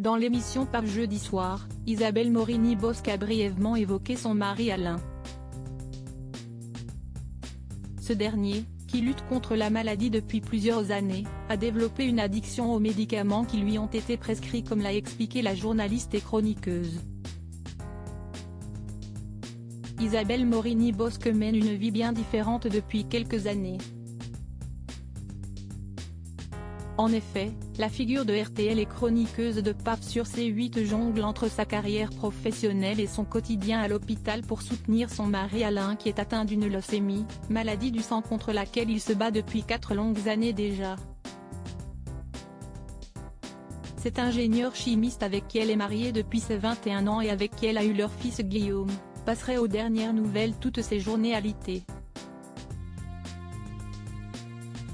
Dans l'émission Pape Jeudi Soir, Isabelle Morini-Bosc a brièvement évoqué son mari Alain. Ce dernier, qui lutte contre la maladie depuis plusieurs années, a développé une addiction aux médicaments qui lui ont été prescrits, comme l'a expliqué la journaliste et chroniqueuse. Isabelle Morini-Bosc mène une vie bien différente depuis quelques années. En effet, la figure de RTL et chroniqueuse de Pape sur C8 jongle entre sa carrière professionnelle et son quotidien à l'hôpital pour soutenir son mari Alain, qui est atteint d'une leucémie, maladie du sang contre laquelle il se bat depuis 4 longues années déjà. Cet ingénieur chimiste avec qui elle est mariée depuis ses 21 ans et avec qui elle a eu leur fils Guillaume, passerait aux dernières nouvelles toutes ses journées alitées.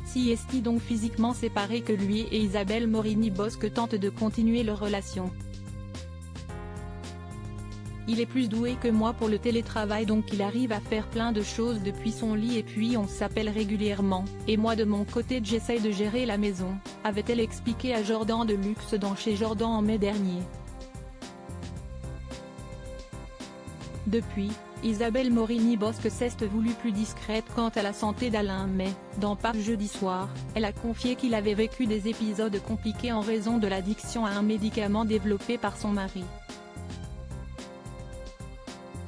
Si est donc physiquement séparés que lui et Isabelle Morini-Bosc tentent de continuer leur relation. Il est plus doué que moi pour le télétravail, donc il arrive à faire plein de choses depuis son lit, et puis on s'appelle régulièrement, et moi de mon côté j'essaye de gérer la maison, avait-elle expliqué à Jordan de Luxe dans Chez Jordan en mai dernier. Depuis, Isabelle Morini-Bosc s'est voulue plus discrète quant à la santé d'Alain, mais, dans Pape Jeudi Soir, elle a confié qu'il avait vécu des épisodes compliqués en raison de l'addiction à un médicament développé par son mari.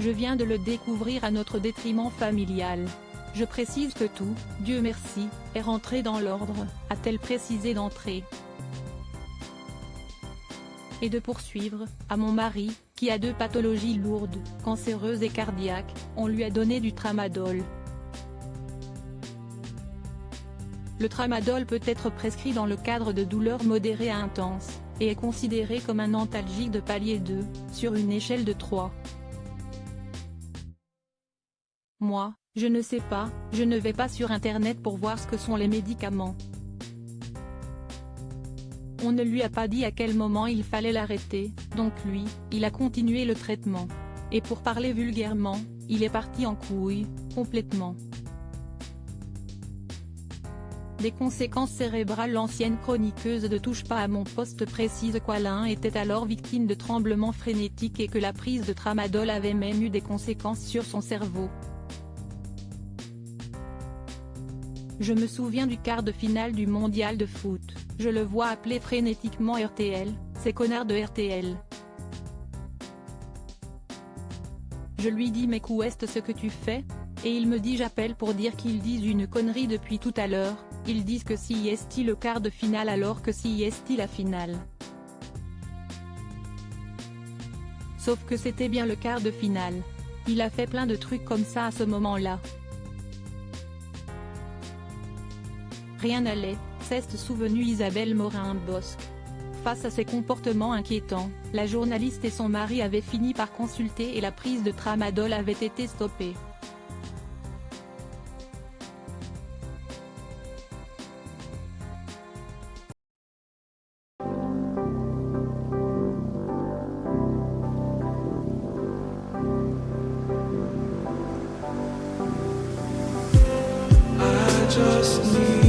Je viens de le découvrir à notre détriment familial. Je précise que tout, Dieu merci, est rentré dans l'ordre, a-t-elle précisé d'entrée. Et de poursuivre, à mon mari, qui a 2 pathologies lourdes, cancéreuses et cardiaques, on lui a donné du tramadol. Le tramadol peut être prescrit dans le cadre de douleurs modérées à intenses, et est considéré comme un antalgique de palier 2, sur une échelle de 3. Moi, je ne sais pas, je ne vais pas sur internet pour voir ce que sont les médicaments. On ne lui a pas dit à quel moment il fallait l'arrêter, donc lui, il a continué le traitement. Et pour parler vulgairement, il est parti en couille, complètement. Des conséquences cérébrales. L'ancienne chroniqueuse de Touche pas à mon poste précise qu'Alain était alors victime de tremblements frénétiques et que la prise de tramadol avait même eu des conséquences sur son cerveau. Je me souviens du quart de finale du mondial de foot, je le vois appeler frénétiquement RTL, ces connards de RTL. Je lui dis mais qu'où est ce que tu fais? Et il me dit j'appelle pour dire qu'ils disent une connerie depuis tout à l'heure, ils disent que si est le quart de finale alors que si est la finale. Sauf que c'était bien le quart de finale. Il a fait plein de trucs comme ça à ce moment-là. Rien n'allait, s'est souvenue Isabelle Morini-Bosc. Face à ces comportements inquiétants, la journaliste et son mari avaient fini par consulter et la prise de tramadol avait été stoppée. I just need